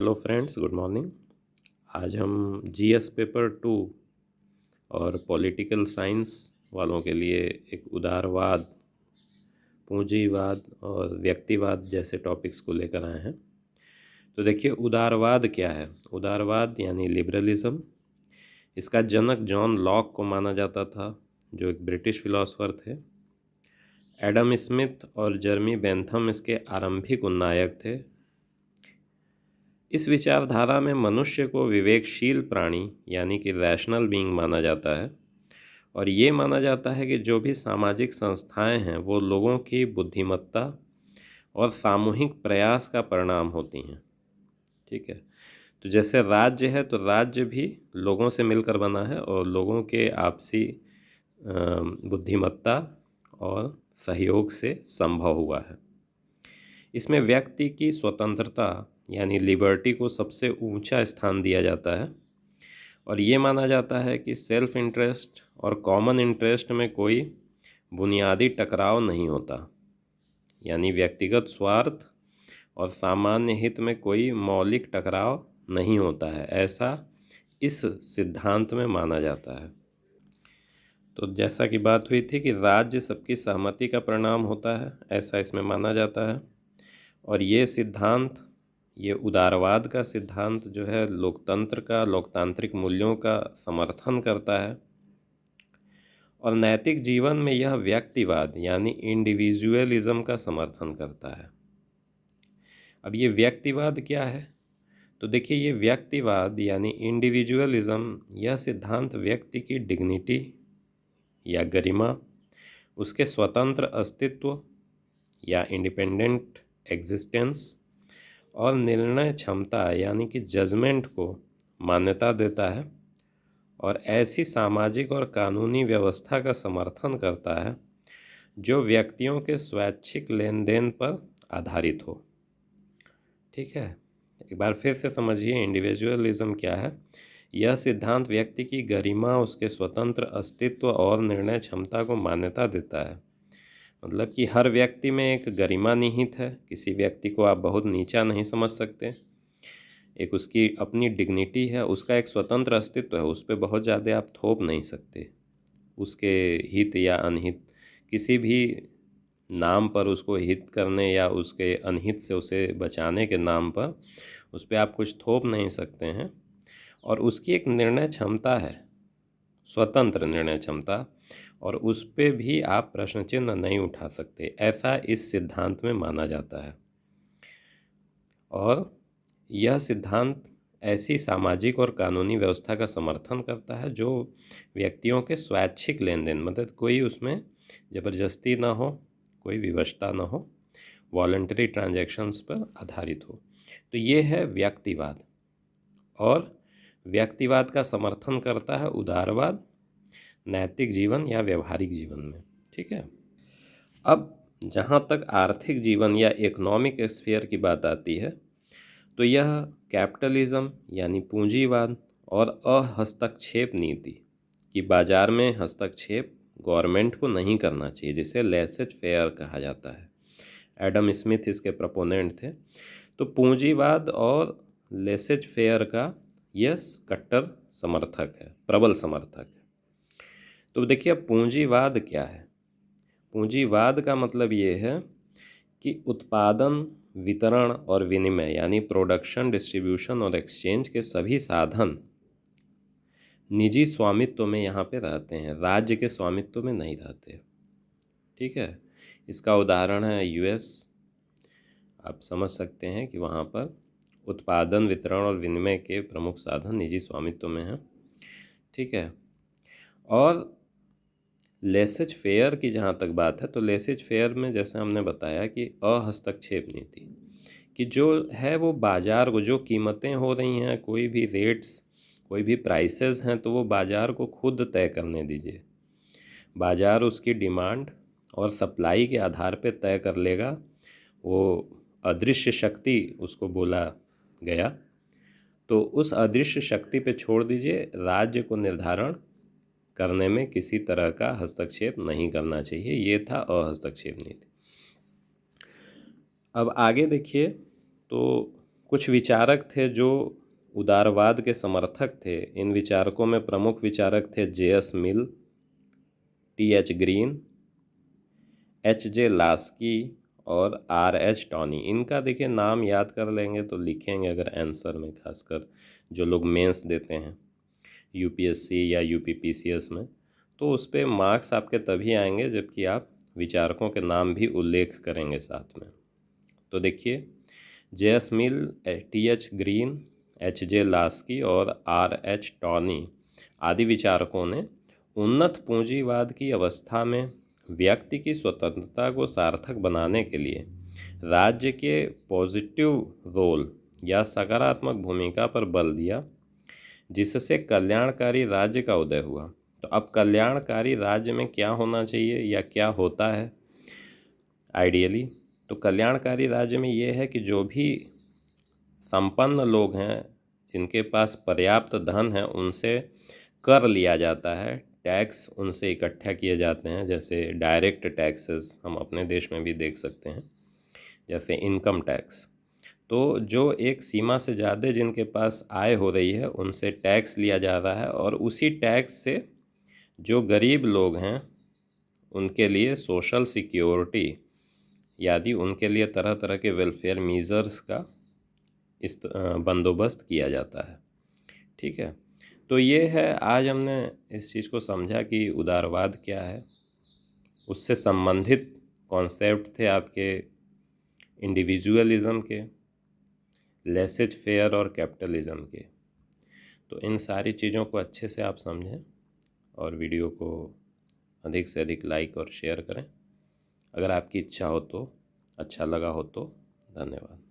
Hello friends, good morning. आज हम GS paper 2 और पॉलिटिकल साइंस वालों के लिए एक उदारवाद, पूंजीवाद और व्यक्तिवाद जैसे टॉपिक्स को लेकर आए हैं। तो देखिए, उदारवाद क्या है। उदारवाद यानी लिबरलिज्म। इसका जनक जॉन लॉक को माना जाता था, जो एक ब्रिटिश फिलोसोफर थे। एडम स्मिथ और जर्मी बेंथम इसके आरंभिक उन्नायक थे। इस विचारधारा में मनुष्य को विवेकशील प्राणी यानी कि रैशनल बीइंग माना जाता है, और ये माना जाता है कि जो भी सामाजिक संस्थाएं हैं वो लोगों की बुद्धिमत्ता और सामूहिक प्रयास का परिणाम होती हैं। ठीक है, तो जैसे राज्य है तो राज्य भी लोगों से मिलकर बना है और लोगों के आपसी बुद्धिमत्ता और सहयोग से संभव हुआ है। इसमें व्यक्ति की स्वतंत्रता यानी लिबर्टी को सबसे ऊंचा स्थान दिया जाता है, और ये माना जाता है कि सेल्फ इंटरेस्ट और कॉमन इंटरेस्ट में कोई बुनियादी टकराव नहीं होता, यानी व्यक्तिगत स्वार्थ और सामान्य हित में कोई मौलिक टकराव नहीं होता है, ऐसा इस सिद्धांत में माना जाता है। तो जैसा कि बात हुई थी कि राज्य सबकी सहमति का परिणाम होता है, ऐसा इसमें माना जाता है। और ये सिद्धांत, ये उदारवाद का सिद्धांत जो है लोकतंत्र का, लोकतांत्रिक मूल्यों का समर्थन करता है। और नैतिक जीवन में यह व्यक्तिवाद यानी इंडिविजुअलिज्म का समर्थन करता है। अब ये व्यक्तिवाद क्या है? तो देखिए, ये व्यक्तिवाद यानी इंडिविजुअलिज्म, यह सिद्धांत व्यक्ति की डिग्निटी या गरिमा, उसके स्वतंत्र अस्तित्व या इंडिपेंडेंट एग्जिस्टेंस और निर्णय क्षमता यानी कि जजमेंट को मान्यता देता है, और ऐसी सामाजिक और कानूनी व्यवस्था का समर्थन करता है जो व्यक्तियों के स्वैच्छिक लेन देन पर आधारित हो। ठीक है, एक बार फिर से समझिए, इंडिविजुअलिज्म क्या है। यह सिद्धांत व्यक्ति की गरिमा, उसके स्वतंत्र अस्तित्व और निर्णय क्षमता को मान्यता देता है। मतलब कि हर व्यक्ति में एक गरिमा निहित है, किसी व्यक्ति को आप बहुत नीचा नहीं समझ सकते। एक उसकी अपनी डिग्निटी है, उसका एक स्वतंत्र अस्तित्व है, उस पर बहुत ज़्यादा आप थोप नहीं सकते। उसके हित या अनहित किसी भी नाम पर उसको हित करने या उसके अनहित से उसे बचाने के नाम पर उस पर आप कुछ थोप नहीं सकते हैं। और उसकी एक निर्णय क्षमता है, स्वतंत्र निर्णय क्षमता, और उस पर भी आप प्रश्न चिन्ह नहीं उठा सकते, ऐसा इस सिद्धांत में माना जाता है। और यह सिद्धांत ऐसी सामाजिक और कानूनी व्यवस्था का समर्थन करता है जो व्यक्तियों के स्वैच्छिक लेन देन, मतलब कोई उसमें ज़बरदस्ती ना हो, कोई विवशता ना हो, वॉलंटरी ट्रांजैक्शंस पर आधारित हो। तो ये है व्यक्तिवाद। और व्यक्तिवाद का समर्थन करता है उदारवाद नैतिक जीवन या व्यवहारिक जीवन में। ठीक है, अब जहाँ तक आर्थिक जीवन या इकोनॉमिक स्फीयर की बात आती है, तो यह कैपिटलिज्म यानी पूंजीवाद और अहस्तक्षेप नीति कि बाजार में हस्तक्षेप गवर्नमेंट को नहीं करना चाहिए, जिसे लेसेज फेयर कहा जाता है। एडम स्मिथ इसके प्रोपोनेंट थे। तो पूंजीवाद और लेसेज फेयर का यह कट्टर समर्थक है, प्रबल समर्थक है। तो देखिए, अब पूंजीवाद क्या है। पूंजीवाद का मतलब ये है कि उत्पादन, वितरण और विनिमय यानी प्रोडक्शन, डिस्ट्रीब्यूशन और एक्सचेंज के सभी साधन निजी स्वामित्व में यहाँ पे रहते हैं, राज्य के स्वामित्व में नहीं रहते। ठीक है, इसका उदाहरण है यूएस। आप समझ सकते हैं कि वहाँ पर उत्पादन, वितरण और विनिमय के प्रमुख साधन निजी स्वामित्व में हैं। ठीक है, और लेसेज फेयर की जहाँ तक बात है, तो लेसेज फेयर में जैसे हमने बताया कि अहस्तक्षेप नीति कि जो है वो बाज़ार को, जो कीमतें हो रही हैं, कोई भी रेट्स, कोई भी प्राइसेस हैं, तो वो बाज़ार को खुद तय करने दीजिए। बाज़ार उसकी डिमांड और सप्लाई के आधार पे तय कर लेगा। वो अदृश्य शक्ति उसको बोला गया, तो उस अदृश्य शक्ति पे छोड़ दीजिए। राज्य को निर्धारण करने में किसी तरह का हस्तक्षेप नहीं करना चाहिए। ये था अहस्तक्षेप नीति। अब आगे देखिए, तो कुछ विचारक थे जो उदारवाद के समर्थक थे। इन विचारकों में प्रमुख विचारक थे J.S. मिल, T.H. Green, H.J. लास्की और R.H. टॉनी। इनका देखिए नाम याद कर लेंगे तो लिखेंगे अगर आंसर में, खासकर जो लोग मेंस देते हैं UPSC या UPPCS में, तो उस पर मार्क्स आपके तभी आएंगे जबकि आप विचारकों के नाम भी उल्लेख करेंगे साथ में। तो देखिए J.S. मिल, T.H. Green, H.J. लास्की और R.H. टॉनी आदि विचारकों ने उन्नत पूंजीवाद की अवस्था में व्यक्ति की स्वतंत्रता को सार्थक बनाने के लिए राज्य के पॉजिटिव रोल या सकारात्मक भूमिका पर बल दिया, जिससे कल्याणकारी राज्य का उदय हुआ। तो अब कल्याणकारी राज्य में क्या होना चाहिए या क्या होता है आइडियली? तो कल्याणकारी राज्य में ये है कि जो भी संपन्न लोग हैं, जिनके पास पर्याप्त धन है, उनसे कर लिया जाता है, टैक्स उनसे इकट्ठा किए जाते हैं। जैसे डायरेक्ट टैक्सेस हम अपने देश में भी देख सकते हैं, जैसे इनकम टैक्स। तो जो एक सीमा से ज़्यादा जिनके पास आय हो रही है उनसे टैक्स लिया जा रहा है, और उसी टैक्स से जो गरीब लोग हैं उनके लिए सोशल सिक्योरिटी, यानी उनके लिए तरह तरह के वेलफेयर मीजर्स का इस बंदोबस्त किया जाता है। ठीक है, तो ये है, आज हमने इस चीज़ को समझा कि उदारवाद क्या है। उससे संबंधित कॉन्सेप्ट थे आपके इंडिविजुअलिज्म के, लेसेज फेयर और कैपिटलिज्म के। तो इन सारी चीज़ों को अच्छे से आप समझें और वीडियो को अधिक से अधिक लाइक और शेयर करें। अगर आपकी इच्छा हो तो, अच्छा लगा हो तो। धन्यवाद।